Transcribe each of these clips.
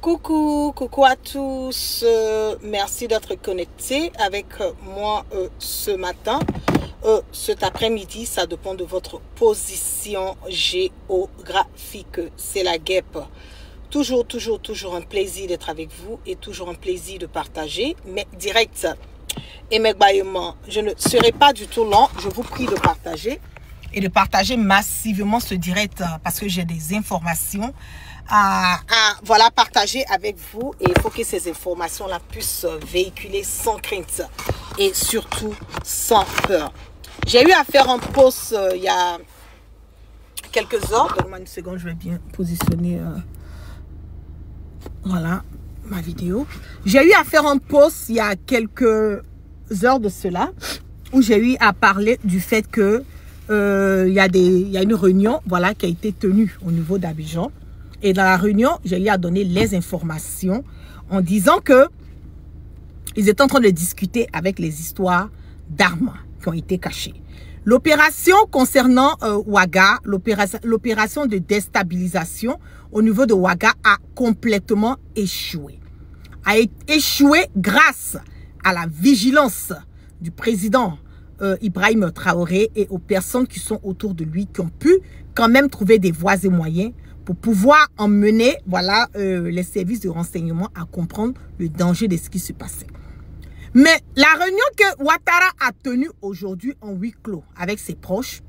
Coucou à tous. Merci d'être connectés avec moi ce matin. Cet après-midi, ça dépend de votre position géographique. C'est la guêpe. Toujours un plaisir d'être avec vous et toujours un plaisir de partager mes directs et mes bâillements. Je ne serai pas du tout long. Je vous prie de partager et de partager massivement ce direct parce que j'ai des informations à partager avec vous et il faut que ces informations-là puissent véhiculer sans crainte et surtout sans peur. J'ai eu à faire un post il y a quelques heures. Donne-moi une seconde, je vais bien positionner voilà ma vidéo. J'ai eu à faire un post il y a quelques heures de cela où j'ai eu à parler du fait que il y a une réunion voilà qui a été tenue au niveau d'Abidjan. Et dans la réunion, j'ai eu à donner les informations en disant que ils étaient en train de discuter avec les histoires d'armes qui ont été cachées. L'opération concernant Ouaga, l'opération de déstabilisation au niveau de Ouaga a complètement échoué. A échoué grâce à la vigilance du président Ibrahim Traoré et aux personnes qui sont autour de lui qui ont pu quand même trouver des voies et moyens pour pouvoir emmener voilà, les services de renseignement à comprendre le danger de ce qui se passait. Mais la réunion que Ouattara a tenue aujourd'hui en huis clos avec ses proches,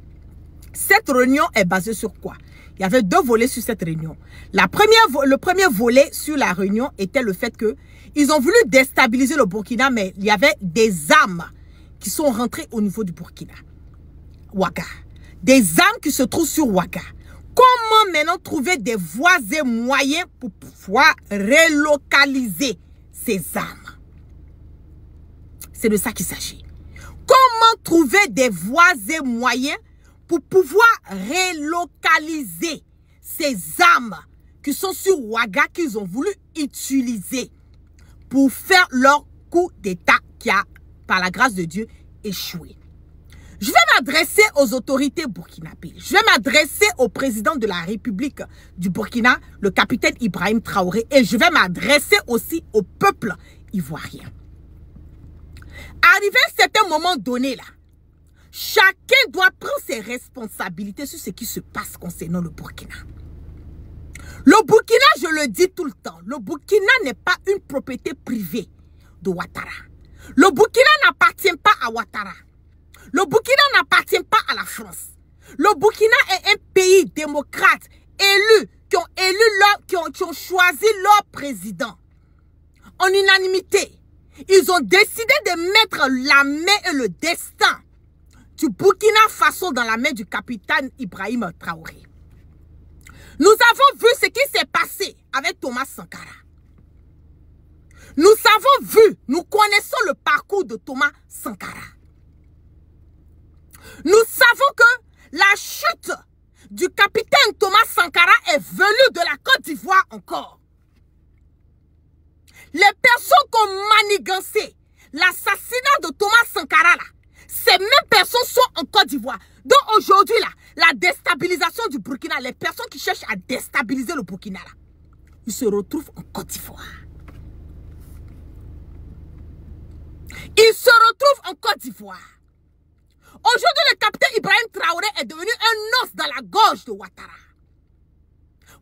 cette réunion est basée sur quoi? Il y avait deux volets sur cette réunion. Le premier volet sur la réunion était le fait que ils ont voulu déstabiliser le Burkina, mais il y avait des armes qui sont rentrées au niveau du Burkina. Ouaga. Des armes qui se trouvent sur Ouaga. Comment maintenant trouver des voies et moyens pour pouvoir relocaliser ces armes? C'est de ça qu'il s'agit. Comment trouver des voies et moyens pour pouvoir relocaliser ces armes qui sont sur Ouaga qu'ils ont voulu utiliser pour faire leur coup d'État qui a, par la grâce de Dieu, échoué. Je vais m'adresser aux autorités burkinabées. Je vais m'adresser au président de la République du Burkina, le capitaine Ibrahim Traoré. Et je vais m'adresser aussi au peuple ivoirien. Arrivé à un certain moment donné, là, chacun doit prendre ses responsabilités sur ce qui se passe concernant le Burkina. Le Burkina, je le dis tout le temps, le Burkina n'est pas une propriété privée de Ouattara. Le Burkina n'appartient pas à Ouattara. Le Burkina n'appartient pas à la France. Le Burkina est un pays démocrate, élu, qui ont choisi leur président. En unanimité, ils ont décidé de mettre la main et le destin du Burkina Faso dans la main du capitaine Ibrahim Traoré. Nous avons vu ce qui s'est passé avec Thomas Sankara. Nous avons vu, nous connaissons le parcours de Thomas Sankara. Nous savons que la chute du capitaine Thomas Sankara est venue de la Côte d'Ivoire encore. Les personnes qui ont manigancé l'assassinat de Thomas Sankara, là, ces mêmes personnes sont en Côte d'Ivoire. Donc aujourd'hui, là, la déstabilisation du Burkina, les personnes qui cherchent à déstabiliser le Burkina, là, ils se retrouvent en Côte d'Ivoire. Ils se retrouvent en Côte d'Ivoire. Aujourd'hui, le capitaine Ibrahim Traoré est devenu un os dans la gorge de Ouattara.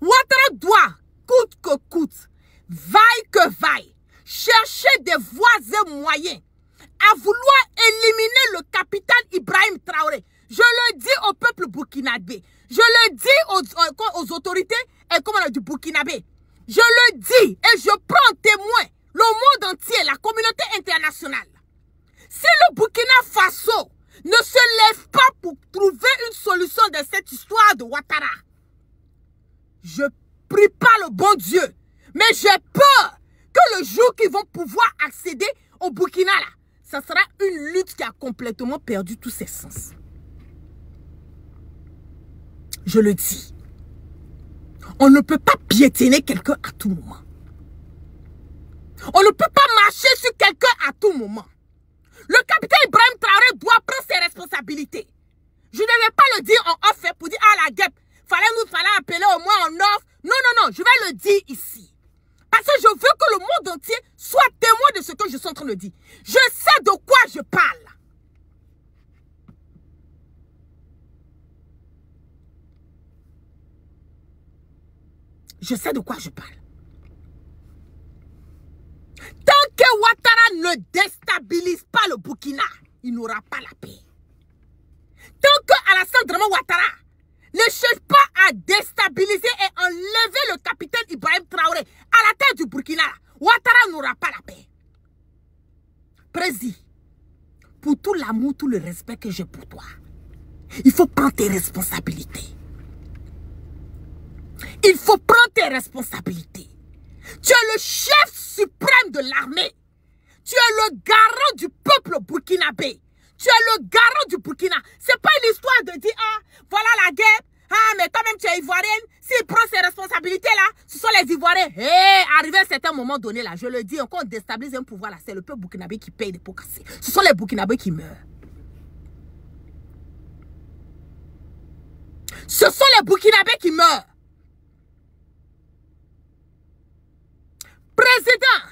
Ouattara doit, coûte que coûte, vaille que vaille, chercher des voies et moyens à vouloir éliminer le capitaine Ibrahim Traoré. Je le dis au peuple burkinabé. Je le dis aux autorités du burkinabé. Je le dis et je prends en témoin le monde entier, la communauté internationale. Si le Burkina Faso ne se lève pas pour trouver une solution de cette histoire de Ouattara, je prie pas le bon Dieu, mais j'ai peur que le jour qu'ils vont pouvoir accéder au Burkina, là, ça sera une lutte qui a complètement perdu tous ses sens. Je le dis. On ne peut pas piétiner quelqu'un à tout moment. On ne peut pas marcher sur quelqu'un à tout moment. Le capitaine Ibrahim Traoré doit prendre ses responsabilités. Je ne vais pas le dire en off pour dire ah la guêpe, fallait appeler au moins en off. Non, je vais le dire ici. Parce que entier soit témoin de ce que je suis en train de dire. Je sais de quoi je parle. Je sais de quoi je parle. Tant que Ouattara ne déstabilise pas le Burkina, il n'aura pas la paix. Tant que Alassane Dramane Ouattara ne cherche pas à déstabiliser et enlever le capitaine Ibrahim Traoré à la tête du Burkina, Ouattara n'aura pas la paix. Président, pour tout l'amour, tout le respect que j'ai pour toi, il faut prendre tes responsabilités. Il faut prendre tes responsabilités. Tu es le chef suprême de l'armée. Tu es le garant du peuple burkinabé. Tu es le garant du Burkina. C'est pas une histoire de dire, ah, voilà la guerre. Ah, mais quand même tu es ivoirienne. S'il prend ses responsabilités là, ce sont les Ivoiriens. Hé, arrivé à un certain moment donné là, je le dis, quand on déstabilise un pouvoir là, c'est le peuple burkinabé qui paye des pots cassés. Ce sont les Burkinabés qui meurent. Ce sont les Burkinabés qui meurent. Président,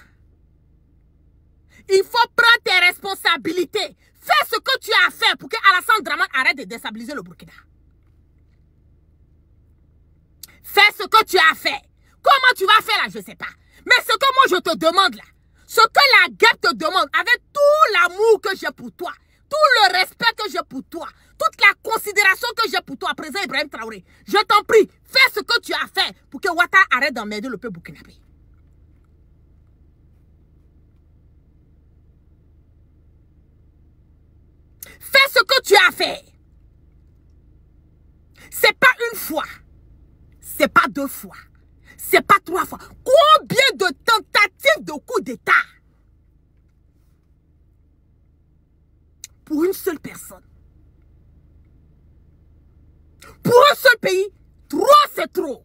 il faut prendre tes responsabilités. Fais ce que tu as à faire pour que Alassane Dramane arrête de déstabiliser le Burkina. Fais ce que tu as à faire. Comment tu vas faire là, je ne sais pas. Mais ce que moi je te demande là, ce que la guerre te demande, avec tout l'amour que j'ai pour toi, tout le respect que j'ai pour toi, toute la considération que j'ai pour toi, président Ibrahim Traoré, je t'en prie, fais ce que tu as à faire pour que Ouattara arrête d'emmerder le peuple burkinabé. Fais ce que tu as à faire. C'est pas une fois. C'est pas deux fois. C'est pas trois fois. Combien de tentatives de coup d'État pour une seule personne? Pour un seul pays, trop c'est trop.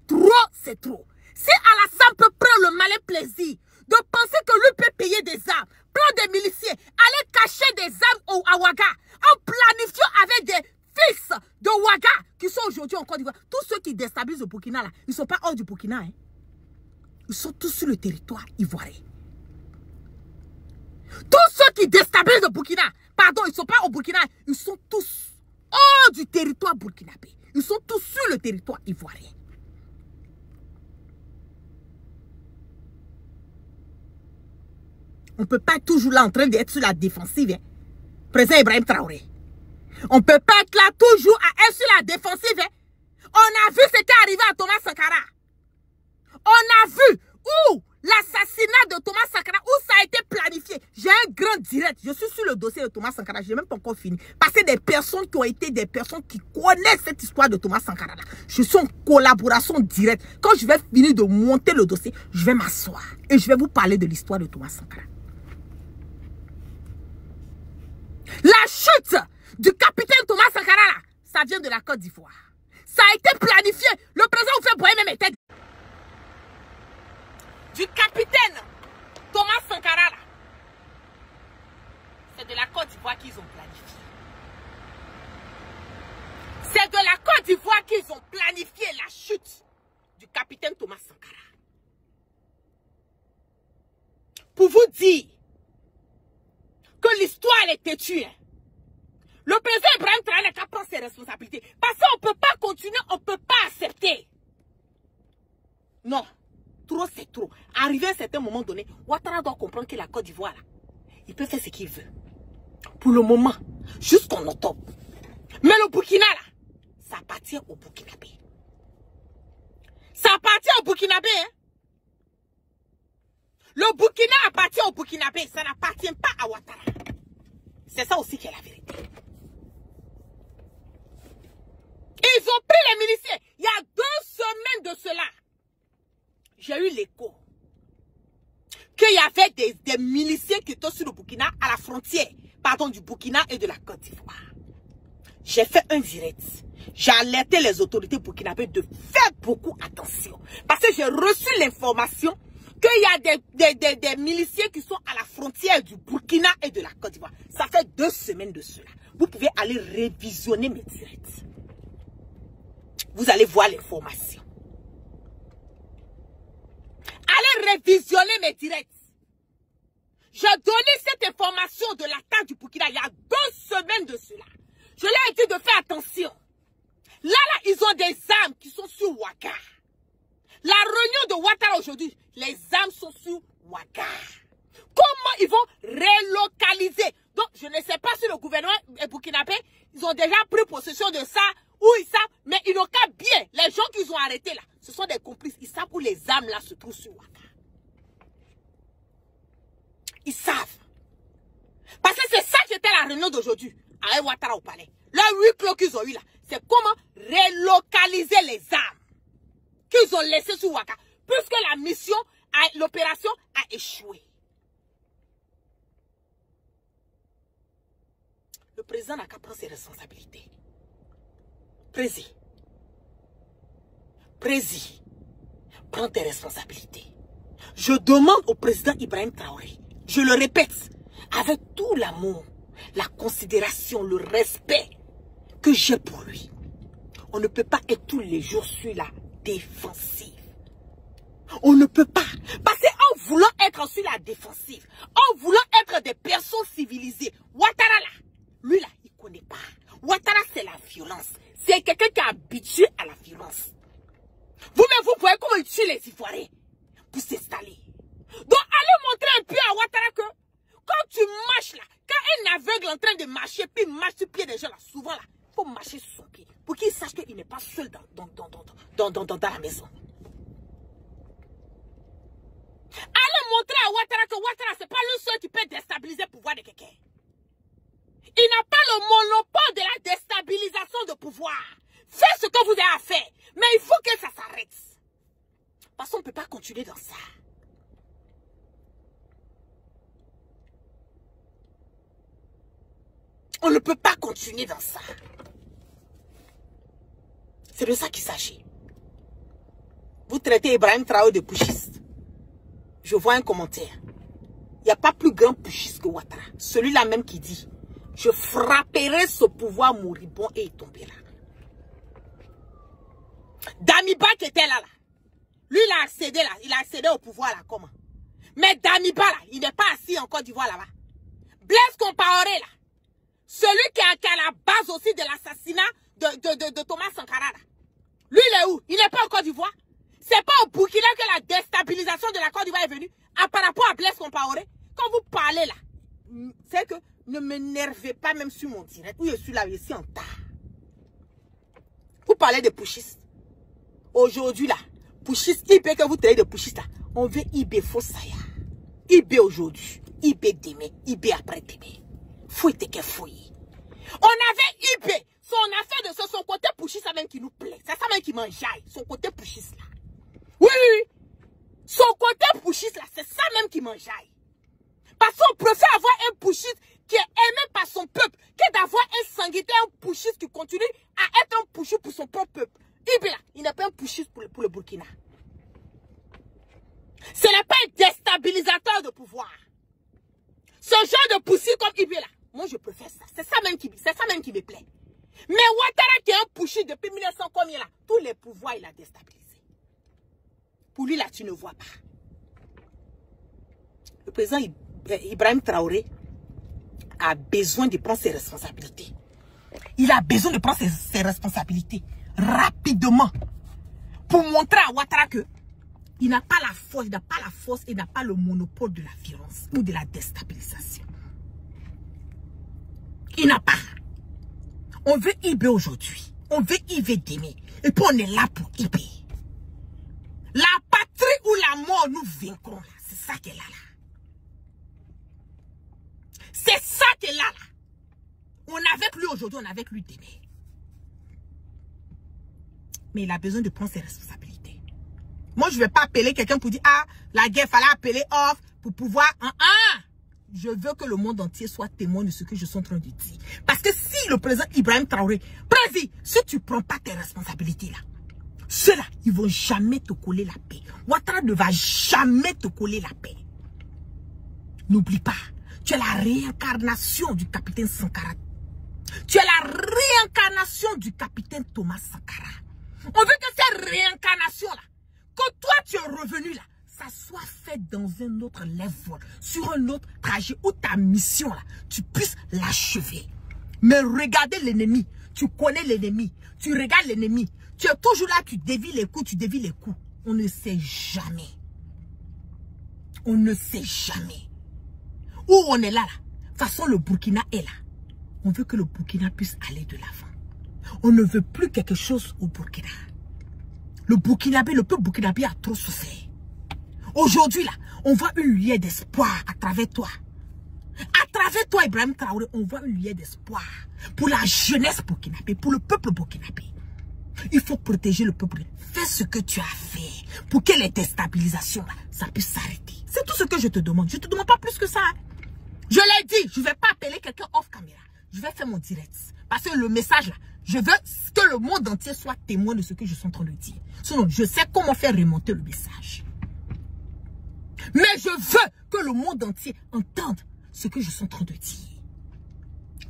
Trop c'est trop. Si Alassane peut prendre le malin plaisir de penser que lui peut payer des armes, prendre des miliciens, aller cacher des armes à Ouaga, en planifiant avec des fils de Ouaga qui sont aujourd'hui en Côte d'Ivoire. Tous ceux qui déstabilisent le Burkina là, ils ne sont pas hors du Burkina. Hein. Ils sont tous sur le territoire ivoirien. Tous ceux qui déstabilisent le Burkina, pardon, ils ne sont pas au Burkina, ils sont tous hors du territoire burkinabé. Ils sont tous sur le territoire ivoirien. On ne peut pas être toujours là en train d'être sur la défensive. Hein. Président Ibrahim Traoré. On ne peut pas être là toujours à être sur la défensive. Hein. On a vu ce qui est arrivé à Thomas Sankara. On a vu où l'assassinat de Thomas Sankara, où ça a été planifié. J'ai un grand direct. Je suis sur le dossier de Thomas Sankara. Je n'ai même pas encore fini. Parce que des personnes qui ont été des personnes qui connaissent cette histoire de Thomas Sankara. Là. Je suis en collaboration directe. Quand je vais finir de monter le dossier, je vais m'asseoir. Et je vais vous parler de l'histoire de Thomas Sankara. La chute du capitaine Thomas Sankara, là, ça vient de la Côte d'Ivoire. Ça a été planifié. Le président Houphouët-Boigny même était du capitaine Thomas Sankara. C'est de la Côte d'Ivoire qu'ils ont planifié. C'est de la Côte d'Ivoire qu'ils ont planifié la chute du capitaine Thomas Sankara. Pour vous dire que l'histoire est têtue. Le président Ibrahim Traoré n'a qu'à prendre ses responsabilités. Parce qu'on ne peut pas continuer, on ne peut pas accepter. Non, trop c'est trop. Arrivé à un certain moment donné, Ouattara doit comprendre que la Côte d'Ivoire, il peut faire ce qu'il veut. Pour le moment, jusqu'en octobre. Mais le Burkina, là, ça appartient au Burkinabé. Ça appartient au Burkinabé, hein. Le Burkina appartient au Burkinabé, ça n'appartient pas à Ouattara. C'est ça aussi qui est la vérité. Ils ont pris les miliciens. Il y a 2 semaines de cela, j'ai eu l'écho qu'il y avait des miliciens qui étaient sur le Burkina, à la frontière, pardon, du Burkina et de la Côte d'Ivoire. J'ai fait un direct. J'ai alerté les autorités burkinabées de faire beaucoup attention. Parce que j'ai reçu l'information qu'il y a des miliciens qui sont à la frontière du Burkina et de la Côte d'Ivoire. Ça fait 2 semaines de cela. Vous pouvez aller révisionner mes directs. Vous allez voir l'information. allez révisionner mes directs. J'ai donné cette information de l'attaque du Burkina il y a 2 semaines de cela. Je leur ai dit de faire attention. Là, ils ont des armes qui sont sur Ouaga. La réunion de Ouattara aujourd'hui, les armes sont sur Ouaga. Comment ils vont relocaliser? Donc, je ne sais pas si le gouvernement burkinabé, ils ont déjà pris possession de ça, ou ils savent, mais ils n'ont qu'à bien. Les gens qu'ils ont arrêtés là, ce sont des complices. Ils savent où les armes là se trouvent sur Ouaga. Ils savent. Parce que c'est ça qui était la réunion d'aujourd'hui, avec Ouattara au palais. Le huis clos qu'ils ont eu là, c'est comment relocaliser les armes qu'ils ont laissées sur Ouaga, puisque la mission, l'opération a échoué. Le président n'a qu'à prendre ses responsabilités. Président, prends tes responsabilités. Je demande au président Ibrahim Traoré, je le répète, avec tout l'amour, la considération, le respect que j'ai pour lui. On ne peut pas être tous les jours sur la défensive. On ne peut pas. Parce qu'en voulant être sur la défensive, en voulant être des personnes civilisées, Ouattara là, lui là, il ne connaît pas. Ouattara, c'est la violence. C'est quelqu'un qui est habitué à la violence. Vous-même, vous voyez comment il tue les Ivoiriens pour s'installer. Donc, allez montrer un peu à Ouattara que quand tu marches là, quand un aveugle est en train de marcher, puis il marche sur le pied des gens là, souvent là, il faut marcher sur son pied pour qu'il sache qu'il n'est pas seul dans la maison. Allez montrer à Ouattara que Ouattara, ce n'est pas le seul qui peut déstabiliser le pouvoir de quelqu'un. Il n'a pas le monopole de la déstabilisation de pouvoir. Faites ce que vous avez à faire. Mais il faut que ça s'arrête. Parce qu'on ne peut pas continuer dans ça. On ne peut pas continuer dans ça. C'est de ça qu'il s'agit. Vous traitez Ibrahim Traoré de putschiste. Je vois un commentaire. Il n'y a pas plus grand putschiste que Ouattara. Celui-là même qui dit: je frapperai ce pouvoir moribond et il tombera. Damiba qui était là, lui il a accédé là, il a accédé au pouvoir là, comment? Mais Damiba là, il n'est pas assis en Côte d'Ivoire là-bas. Blaise Compaoré là, celui qui est à la base aussi de l'assassinat de Thomas Sankara là. Lui il est où? Il n'est pas en Côte d'Ivoire. C'est pas au Burkina que la déstabilisation de la Côte d'Ivoire est venue. Par rapport à Blaise Compaoré, quand vous parlez là, c'est que ne m'énervez pas même sur mon direct, où je suis là, ici en tas. Vous parlez de putschistes. Aujourd'hui là, putschistes, IB que vous traitez de putschistes là, on veut IB Fossaya. IB aujourd'hui, IB demain, IB après-demain. Fouille que fouille. On avait IB, son affaire de son côté putschiste même qui nous plaît. C'est ça même qui m'enjaille, son côté putschiste là. Oui. Son côté putschiste là, c'est ça même qui m'enjaille. Parce qu'on préfère avoir un putschiste qui est aimé par son peuple que d'avoir un sanguinaire, un putschiste qui continue à être un putschiste pour son propre peuple. Ibé là, il n'est pas un putschiste pour le Burkina. Ce n'est pas un déstabilisateur de pouvoir. Ce genre de putschiste comme Ibé là, moi je préfère ça. C'est ça même qui me plaît. Mais Ouattara qui est un putschiste depuis 1900 combien là, tous les pouvoirs il a déstabilisé. Pour lui là, tu ne vois pas. Le président Ibrahim Traoré a besoin de prendre ses responsabilités. Il a besoin de prendre ses responsabilités rapidement pour montrer à Ouattara que il n'a pas la force, il n'a pas le monopole de la violence ou de la déstabilisation. Il n'a pas. On veut IB aujourd'hui, on veut IB demain, et puis on est là pour IB. La patrie ou la mort, nous vaincrons là, c'est ça qu'elle a là. C'est ça qu'elle a là. On est avec lui aujourd'hui, on est avec lui demain. Mais il a besoin de prendre ses responsabilités. Moi, je ne vais pas appeler quelqu'un pour dire, ah, la guerre, fallait appeler off pour pouvoir... Je veux que le monde entier soit témoin de ce que je suis en train de dire. Parce que si le président Ibrahim Traoré, président, si tu ne prends pas tes responsabilités là, ceux-là, ils ne vont jamais te coller la paix. Ouattara ne va jamais te coller la paix. N'oublie pas. Tu es la réincarnation du capitaine Sankara. Tu es la réincarnation du capitaine Thomas Sankara. On veut que cette réincarnation-là, que toi tu es revenu là, ça soit fait dans un autre level, sur un autre trajet où ta mission, là, tu puisses l'achever. Mais regardez l'ennemi. Tu connais l'ennemi. Tu regardes l'ennemi. Tu es toujours là, tu dévies les coups, tu dévies les coups. On ne sait jamais. On ne sait jamais. Où on est là, là. De toute façon, le Burkina est là. On veut que le Burkina puisse aller de l'avant. On ne veut plus quelque chose au Burkina. Le Burkinabé, le peuple burkinabé a trop souffert. Aujourd'hui, là, on voit une lueur d'espoir à travers toi. À travers toi, Ibrahim Traoré, on voit une lueur d'espoir pour la jeunesse burkinabé, pour le peuple burkinabé. Il faut protéger le peuple. Fais ce que tu as fait pour que les déstabilisations, là, ça puisse s'arrêter. C'est tout ce que je te demande. Je ne te demande pas plus que ça. Je l'ai dit, je ne vais pas appeler quelqu'un off caméra. Je vais faire mon direct. Parce que le message, là, je veux que le monde entier soit témoin de ce que je suis en train de dire. Sinon, je sais comment faire remonter le message. Mais je veux que le monde entier entende ce que je suis en train de dire.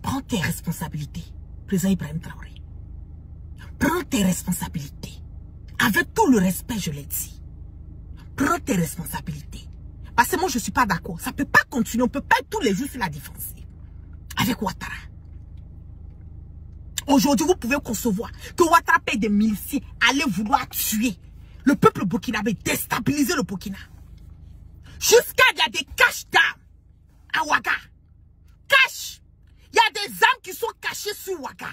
Prends tes responsabilités, président Ibrahim Traoré. Prends tes responsabilités. Avec tout le respect, je l'ai dit. Prends tes responsabilités. Parce que moi, je ne suis pas d'accord. Ça ne peut pas continuer. On ne peut pas être tous les jours sur la défensive. Avec Ouattara. Aujourd'hui, vous pouvez concevoir que Ouattara paye des miliciens, aller vouloir tuer le peuple burkinabé, déstabiliser le Burkina. Jusqu'à il y a des caches d'armes à Ouaga. Cache. Il y a des armes qui sont cachées sur Ouaga.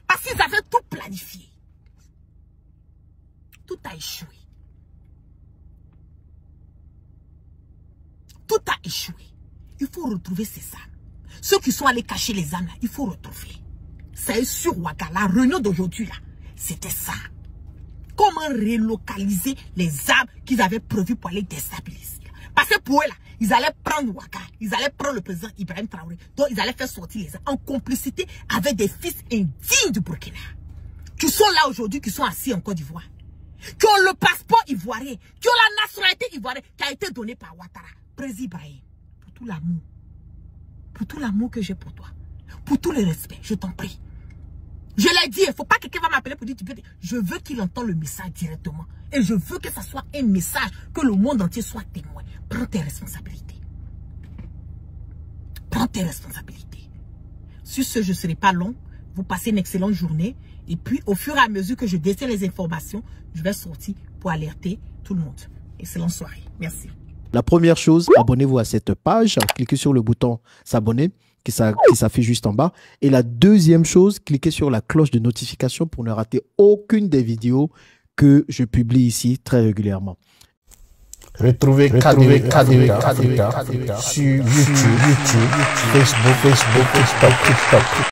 Parce qu'ils avaient tout planifié. Tout a échoué. Tout a échoué. Il faut retrouver ces armes. Ceux qui sont allés cacher les armes, là, il faut retrouver. C'est sur Ouaga. La réunion d'aujourd'hui, là, c'était ça. Comment relocaliser les armes qu'ils avaient prévues pour aller déstabiliser. Parce que pour eux, là, ils allaient prendre Ouaga. Ils allaient prendre le président Ibrahim Traoré. Donc, ils allaient faire sortir les armes en complicité avec des fils indignes du Burkina. Qui sont là aujourd'hui, qui sont assis en Côte d'Ivoire. Qui ont le passeport ivoirien. Qui ont la nationalité ivoirienne qui a été donnée par Ouattara. Président Ibrahim, pour tout l'amour. Pour tout l'amour que j'ai pour toi. Pour tout le respect, je t'en prie. Je l'ai dit, il ne faut pas que quelqu'un va m'appeler pour dire, je veux qu'il entende le message directement. Et je veux que ça soit un message, que le monde entier soit témoin. Prends tes responsabilités. Prends tes responsabilités. Sur ce, je ne serai pas long. Vous passez une excellente journée. Et puis, au fur et à mesure que je détiens les informations, je vais sortir pour alerter tout le monde. Excellente soirée. Merci. La première chose, abonnez-vous à cette page. Cliquez sur le bouton s'abonner qui s'affiche juste en bas. Et la deuxième chose, cliquez sur la cloche de notification pour ne rater aucune des vidéos que je publie ici très régulièrement. Retrouvez KDV sur YouTube, Facebook, TikTok.